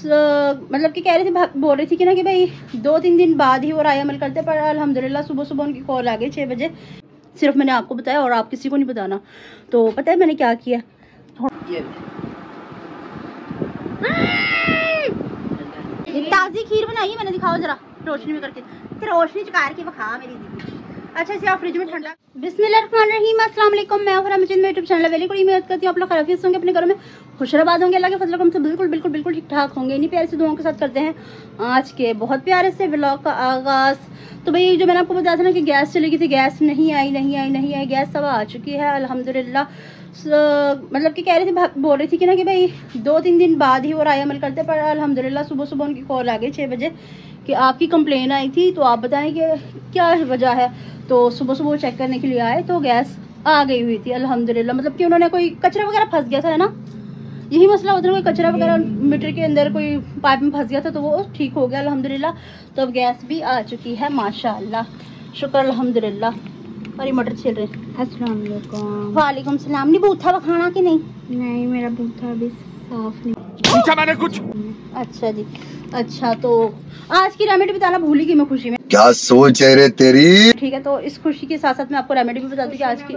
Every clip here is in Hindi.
मतलब कि कह रही थी, बोल रही थी कि ना कि भाई 2-3 दिन बाद ही वो राय अमल करते, पर अल्हम्दुलिल्लाह सुबह सुबह उनकी कॉल आ गई 6 बजे। सिर्फ मैंने आपको बताया और आप किसी को नहीं बताना। तो पता है मैंने क्या किया, ताज़ी खीर बनाई है मैंने, दिखाओ जरा रोशनी में करके, रोशनी चकार के बखा मेरी दीदी। अच्छा इसे आप फ्रिज में ठंडा। बिस्मिल्लाहिर्रहमानिर्रहीम, अस्सलाम वालेकुम। मैं हूं मजीद, मेरे यूट्यूब चैनल वेली कोई उम्मीद करती हूं आप लोग खैरियत से होंगे, अपने घरों में खुशराबाद होंगे, अल्लाह के फजल करम से बिल्कुल बिल्कुल बिल्कुल ठीक ठाक होंगे। इन्हीं प्यारे से दुआओं के साथ करते हैं आज के बहुत प्यारे से व्लॉग का आगाज़। तो भाई जो मैंने आपको बताया था ना कि गैस चली गई थी, गैस नहीं आई, गैस सब आ चुकी है अल्हम्दुलिल्लाह। मतलब कि कह रही थी, बोल रही थी कि ना कि भाई 2-3 दिन बाद ही वो राय अमल करते, पर अल्हम्दुलिल्लाह सुबह सुबह उनकी कॉल आ गई 6 बजे कि आपकी कंप्लेन आई थी, तो आप बताएं कि क्या वजह है। तो सुबह सुबह चेक करने के लिए आए तो गैस आ गई हुई थी अल्हम्दुलिल्लाह। मतलब कि उन्होंने कोई कचरा वगैरह फंस गया था, है ना, यही मसला होता है, कोई कचरा वगैरह मीटर के अंदर कोई पाइप में फंस गया था, तो वो ठीक हो गया अल्हम्दुलिल्लाह। तो अब गैस भी आ चुकी है माशाअल्लाह, शुक्र अल्हम्दुलिल्लाह। और ये मटर छिल रहे हैं। अस्सलाम वालेकुम। वालेकुम सलाम। नहीं बूथा व खाना कि नहीं? नहीं, मेरा बूथा अभी साफ नहीं पूछा मैंने कुछ। अच्छा जी, अच्छा तो आज की रेमेडी बताना भूल ही गई मैं खुशी में। क्या सोच है रे तेरी। ठीक है, तो इस खुशी के साथ साथ मैं आपको रेमेडी भी बता दूं कि आज की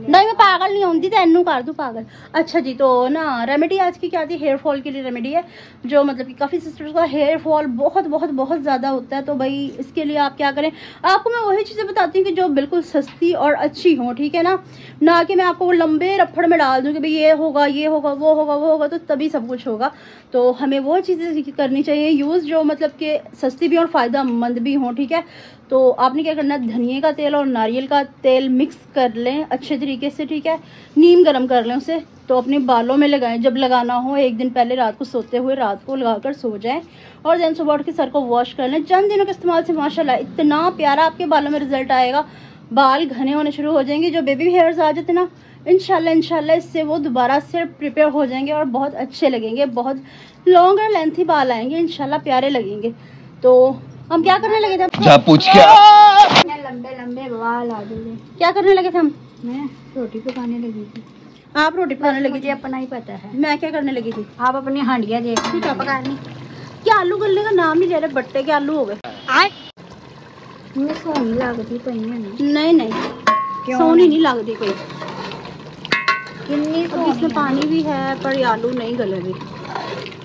नहीं, मैं पागल नहीं होती, तेनू कर दूं पागल। अच्छा जी, तो ना रेमेडी आज की क्या थी, हेयर फॉल के लिए रेमेडी है, जो मतलब कि काफ़ी सिस्टर्स का हेयर फॉल बहुत बहुत बहुत ज़्यादा होता है। तो भाई इसके लिए आप क्या करें, आपको मैं वही चीज़ें बताती हूँ कि जो बिल्कुल सस्ती और अच्छी हों, ठीक है ना कि मैं आपको वो लंबे रफड़ में डाल दूँ कि भाई ये होगा वो होगा तो तभी सब कुछ होगा। तो हमें वो चीज़ें करनी चाहिए यूज़ जो मतलब कि सस्ती भी और फ़ायदेमंद भी हों, ठीक है। तो आपने क्या करना है, धनिए का तेल और नारियल का तेल मिक्स कर लें अच्छे तरीके से, ठीक है। नीम गरम कर लें उसे, तो अपने बालों में लगाएं। जब लगाना हो एक दिन पहले रात को सोते हुए रात को लगाकर सो जाएं, और दिन सुबह उठ के सर को वॉश कर लें। चंद दिनों के इस्तेमाल से माशाल्लाह इतना प्यारा आपके बालों में रिजल्ट आएगा, बाल घने होने शुरू हो जाएंगे। जो बेबी हेयर्स आ जाते ना, इंशाल्लाह इससे वो दोबारा से प्रिपेयर हो जाएंगे और बहुत अच्छे लगेंगे, बहुत लॉन्ग और लेंथी बाल आएंगे इंशाल्लाह, प्यारे लगेंगे। तो हम क्या करने लगे थे, जा पूछ क्या लंबे लंबे बाल आ गए। क्या करने लगे थे हम? मैं रोटी पकाने लगी थी। आप रोटी पकाने लगी मुझे थी? अपना ही पता है। मैं क्या करने लगी थी? आप अपनी हांडिया देख क्या पकानी? क्या आलू गलने का नाम नहीं ले रहे, बट्टे के आलू हो गए। मुझे सोनी लगती पई है। नहीं सोनी नहीं लगती कोई, किन्नी इसमें पानी भी है पर ये आलू नहीं गले भी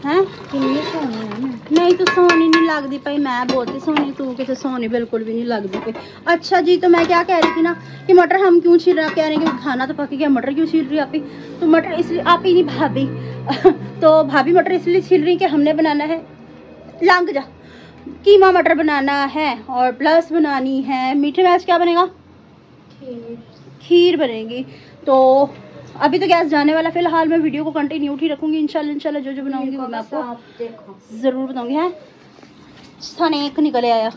हैं। किन्नी सोनी है ना। नहीं तो सोनी नहीं लगती पाई, मैं बोलती सोनी, तू किसे सोनी बिल्कुल भी नहीं लगती पाई। अच्छा जी, तो मैं क्या कह रही थी ना कि मटर हम क्यों छील रहे हैं, कह रहे हैं कि खाना तो पक गया, मटर क्यों छील रही है आप ही? तो मटर इसलिए आप ही नहीं भाभी तो भाभी मटर इसलिए छील रही कि हमने बनाना है लंग जा कीमा मटर बनाना है, और प्लस बनानी है मीठे में आज क्या बनेगा, खीर बनेगी। तो अभी तो गैस जाने वाला, फिलहाल मैं वीडियो को कंटिन्यूटी रखूंगी इंशाल्लाह जो बनाऊंगी वो मैं आपको ज़रूर बताऊंगी। है स्नेक निकल आया,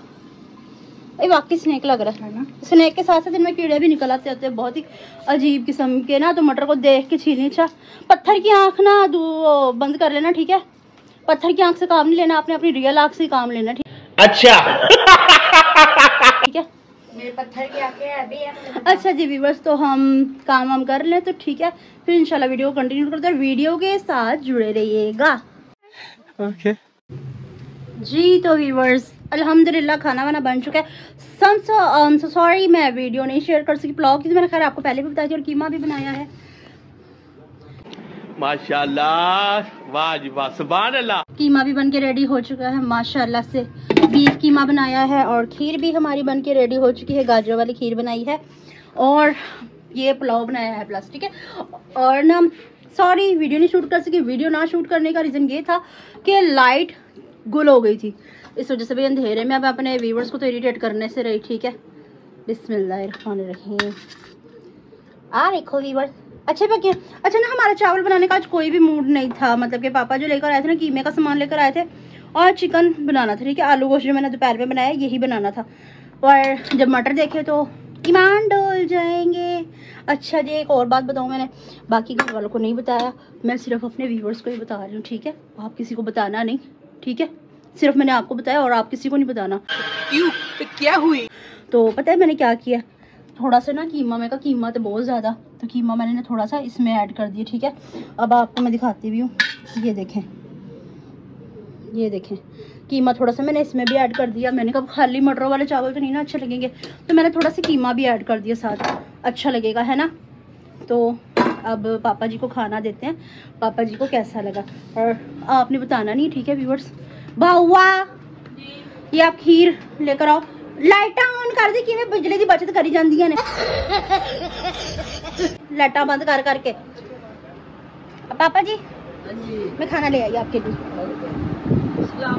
वाकई स्नेक लग रहा है ना। स्नेक के साथ साथ इनमें कीड़े भी निकल आते होते हैं बहुत ही अजीब किस्म के ना। तो मटर को देख के छीलनी। अच्छा पत्थर की आँख ना बंद कर लेना, ठीक है। पत्थर की आँख से काम नहीं लेना, आपने अपनी रियल आँख से काम लेना, ठीक। अच्छा ठीक है, मेरे पत्थर की आंखें अभी है। अच्छा जी व्यूअर्स, तो हम काम कर लें तो ठीक है, फिर इंशाल्लाह वीडियो को कंटिन्यू करते हैं। वीडियो के साथ जुड़े रहिएगा। ओके जी तो व्यूअर्स अल्हम्दुलिल्लाह खाना वाना बन चुका है। सॉरी मैं वीडियो नहीं शेयर कर सकी ब्लॉग की, मैंने खैर आपको पहले भी बताया थी, और कीमा भी बनाया है माशाल्लाह, वाह जी वाह, सुभान अल्लाह। कीमा भी बन के रेडी हो चुका है माशाल्लाह से। बीफ कीमा बनाया है, और खीर भी हमारी बन के रेडी हो चुकी है, गाजर वाली खीर बनाई है, और ये पुलाव बनाया है प्लस, ठीक है। और ना सॉरी वीडियो नहीं शूट कर सकी। वीडियो ना शूट करने का रीज़न ये था कि लाइट गुल हो गई थी, इस वजह से भी अंधेरे में अब अपने व्यूवर्स को तो इरिटेट करने से रही, ठीक है। बिस्मिल्लाहिर्रहमानिर्रहीम। देखो व्यूवर्स अच्छे पके। अच्छा ना हमारा चावल बनाने का आज कोई भी मूड नहीं था, मतलब कि पापा जो लेकर आए थे ना, कीमे का सामान लेकर आए थे, और चिकन बनाना था, ठीक है। आलू गोश्त जो मैंने दोपहर में बनाया यही बनाना था, और जब मटर देखे तो ईमान डोल जाएंगे। अच्छा जी, एक और बात बताऊँ, मैंने बाकी घर वालों को नहीं बताया, मैं सिर्फ अपने व्यूवर्स को ही बता रही हूँ, ठीक है। आप किसी को बताना नहीं, ठीक है। सिर्फ मैंने आपको बताया और आप किसी को नहीं बताना। क्यों, तो क्या हुई? तो पता है मैंने क्या किया, थोड़ा सा ना कीमा, मैं का कीमा तो बहुत ज़्यादा, तो कीमा मैंने ना थोड़ा सा इसमें ऐड कर दिया, ठीक है। अब आपको मैं दिखाती भी हूँ, ये देखें ये देखें कीमा थोड़ा सा मैंने इसमें भी ऐड कर दिया। मैंने कहा खाली मटरों वाले चावल तो नहीं ना अच्छे लगेंगे, तो मैंने थोड़ा सा कीमा भी ऐड कर दिया साथ, अच्छा लगेगा, है ना। तो अब पापा जी को खाना देते हैं, पापा जी को कैसा लगा और आपने बताना नहीं, ठीक है व्यूअर्स। बाहुआ ये आप खीर लेकर आओ, लाइटा ऑन कर दी कि बिजली की बचत करी जाती ने लाइटा बंद कर करके। पापा जी मैं खाना ले आई आपके लिए। अस्सलाम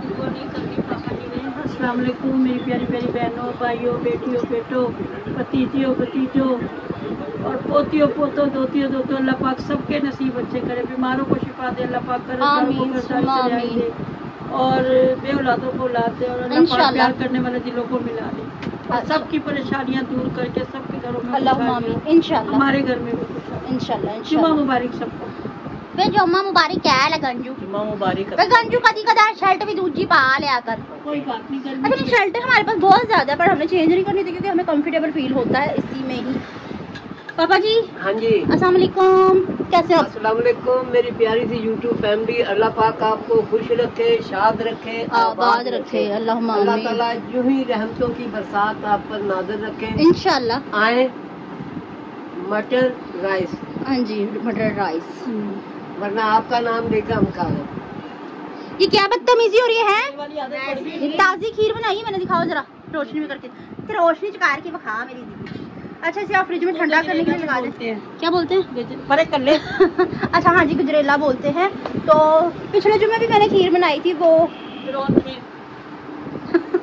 वालेकुम मेरी प्यारी प्यारी बहनों, भाइयों, बेटियों, बेटों, भतीजियों, भतीजों और पोतियों, पोतों, दोतियों, दोतों, अल्लाह पाक सबके नसीब अच्छे करे, बीमारों को शिफा दे अल्लाह पाक करे, और बेऔलादों को औलाद दे, और अल्लाह पाक प्यार करने वाले दिलों को मिला दे, और सबकी परेशानियां दूर करके सबके घरों में इंशाल्लाह, हमारे घर में भी इंशाल्लाह। जुम्मा मुबारक सबको। वे जुम्मा मुबारक क्या है गंजू, जुम्मा मुबारक। वे गंजू कदी कदार शर्ट भी दूजी पा लिया कर, कोई बात नहीं कर। अच्छा शर्ट हमारे पास बहुत ज्यादा है पर हमने चेंज नहीं करनी थी क्योंकि हमें कंफर्टेबल फील होता है इसी में ही। पापा जी हाँ जी, अस्सलाम वालेकुम, कैसे हो आप? अस्सलाम वालेकुम मेरी प्यारी सी यूट्यूब फैमिली, अल्लाह पाक आपको खुश रखे, शाद रखे, आबाद रखे, अल्लाहुम्मा अल्लाह आमीन, ताला यूं ही रहमतों की बरसात आप पर नाज़िल रखे इंशाल्लाह। आए मटर राइस, हाँ जी मटर राइस, वरना आपका नाम लेकर हम खा रहे। ये क्या बदतमीजी हो रही है? ये ताजी खीर बनाई है मैंने, दिखाओ जरा रोशनी में करके, तो रोशनी चकार के बखा मेरी दीदी। अच्छा इसे आप फ्रिज में ठंडा करने के लिए लगा देते हैं, क्या बोलते हैं? परे कर ले। अच्छा हाँ जी गुजरेला बोलते हैं। तो पिछले जुम्मे भी मैंने खीर बनाई थी, वो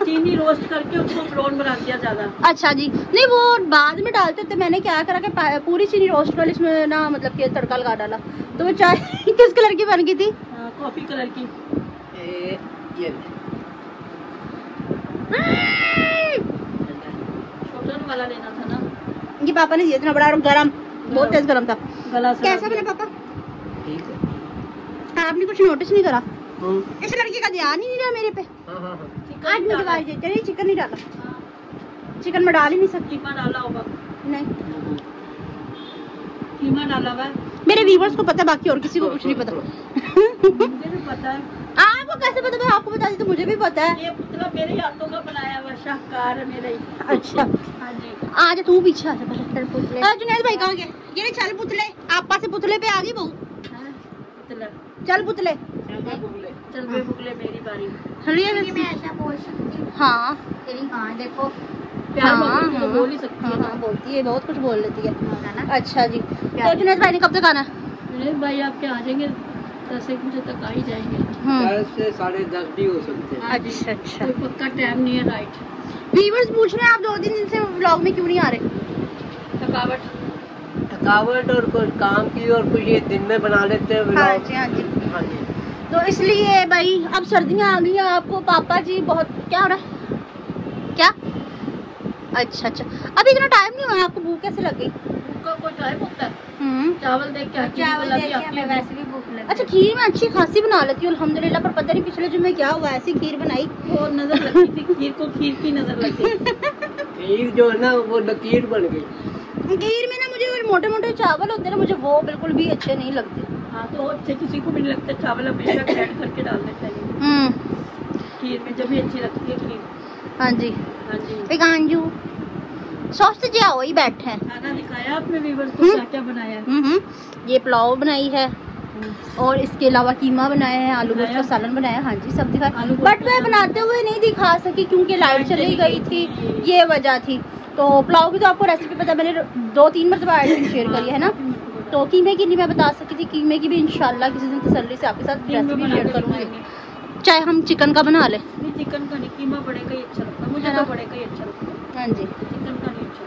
चीनी रोस्ट करके उसको ब्राउन बना दिया ज्यादा। अच्छा जी, नहीं वो बाद में डालते थे, मैंने क्या करा कि पूरी चीनी रोस्ट वाली इसमें ना मतलब कि तड़का लगा डाला, तो वो चाय किस कलर की बन गई थी? कॉफी कलर की। ये छोटा वाला लेना था ना, ये पापा ने दिया इतना बड़ा और गरम, बहुत तेज गरम था। गला कैसा बना पापा? ठीक है। आपने कुछ नोटिस नहीं करा? इस लड़के का ध्यान ही नहीं रहा मेरे पे। हाँ हाँ हाँ, आज मुझे बाहर देते नहीं, चिकन नहीं डाला, चिकन में डाल ही नहीं सकती। कीमा डाला होगा? नहीं कीमा डाला हुआ है। मेरे व्यूवर्स को पता है, बाकी और किसी को कुछ नहीं पता। मुझे भी पता है। आपको कैसे पता? मैं आपको बता दी तो मुझे भी पता है। ये पुतला मेरे हाथों का बनाया हुआ शाहकार है मेरा ही। अच्छा हाँ जी। आज तू पीछे आ जा पहले। जुनैद भाई कहाँ गए? ये चल पुतले, आपा से पुतले पे आ गई बहू। पुतला चल पुतले, चल बे पुतले मेरी बारी। चलिए मैं ऐसा बोल सकती हूँ? हाँ तेरी हाँ देखो प्यार हाँ, मोहब्बत तो हाँ, बोल ही सकती है हाँ, बोलती है, बहुत कुछ बोल लेती है। ना। अच्छा जी, तो जुनैद भाई ने कब तक आना है? मेरे भाई आपके आ जाएंगे 10-1 बजे तक आ ही जाएंगे। 10 से 10:30 भी हो सकते हैं। अच्छा अच्छा, कोई पक्का टाइम नहीं है। राइट। व्यूवर्स पूछ रहे हैं आप 2 दिन से व्लॉग में क्यों नहीं आ रहे? थकावट और कुछ काम की और कुछ ये दिन में बना लेते हैं हाँ व्लॉग। जी हाँ जी, हाँ जी, तो इसलिए भाई अब सर्दियाँ आ गई हैं, आपको पापा जी बहुत क्या हो रहा है? क्या? अच्छा अच्छा, अभी इतना टाइम नहीं हुआ, आपको भूख कैसे लग गई? उनका कोई टाइम होता है? हम्म, चावल देख के चावल देख के हमें वैसे भी भूख लगी। अच्छा खीर मैं अच्छी खासी बना लेती हूँ अल्हम्दुलिल्लाह, पर पता नहीं पिछले जुम्मे क्या हुआ, ऐसी खीर बनाई वो नजर लगी थी, खीर को खीर की नजर लगी। खीर जो है ना वो लकीर बन गई। खीर में ना मुझे मोटे मोटे चावल होते हैं ना, मुझे वो बिल्कुल भी अच्छे नहीं लगते। हाँ तो अच्छे किसी को भी नहीं लगता, चावल हमेशा ग्राइंड करके डालने चाहिए खीर में, जब भी अच्छी लगती है खीर। हाँ जी हाँ जी। एक आंजू सोचते जी आओ ही बैठे हैं। खाना दिखाया आपने व्यूअर्स को क्या क्या बनाया है? ये पुलाव बनाई है और इसके अलावा कीमा बनाया है, आलू गोश्त का सालन बनाया है। हाँ जी सब दिखाया, बट मैं बनाते हुए नहीं दिखा सकी क्योंकि लाइट चली गई थी, ये वजह थी। तो पुलाव की तो आपको रेसिपी पता है, मैंने 2-3 मरतबा शेयर करी है ना। तो कीमे की नहीं मैं बता सकती थी, कीमे की भी इंशाल्लाह किसी दिन तसल्ली से आपके साथ रेसिपी शेयर करूँगी, चाहे हम चिकन का बना ले। नहीं चिकन का नहीं, कीमा बड़े का ही अच्छा लगता है मुझे, तो बड़े का ही अच्छा लगता है। हाँ जी, चिकन का नहीं अच्छा।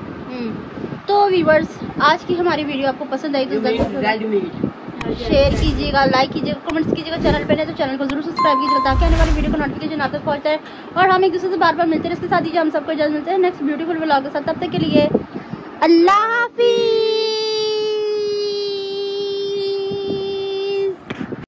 तो व्यूवर्स आज की हमारी वीडियो आपको पसंद आई तो रेड मीट शेयर कीजिएगा, लाइक कीजिएगा, कमेंट्स कीजिएगा। चैनल पे नहीं तो चैनल को जरूर सब्सक्राइब कीजिएगा ताकि आने वाली वीडियो को नोटिफिकेशन आप तक पहुंचता है और हम एक दूसरे से बार बार मिलते हैं। इसके साथ ही हम सबको इजाजत मिलते हैं नेक्स्ट ब्यूटीफुल व्लॉग के साथ, तब तक के लिए अल्लाह हाफिज।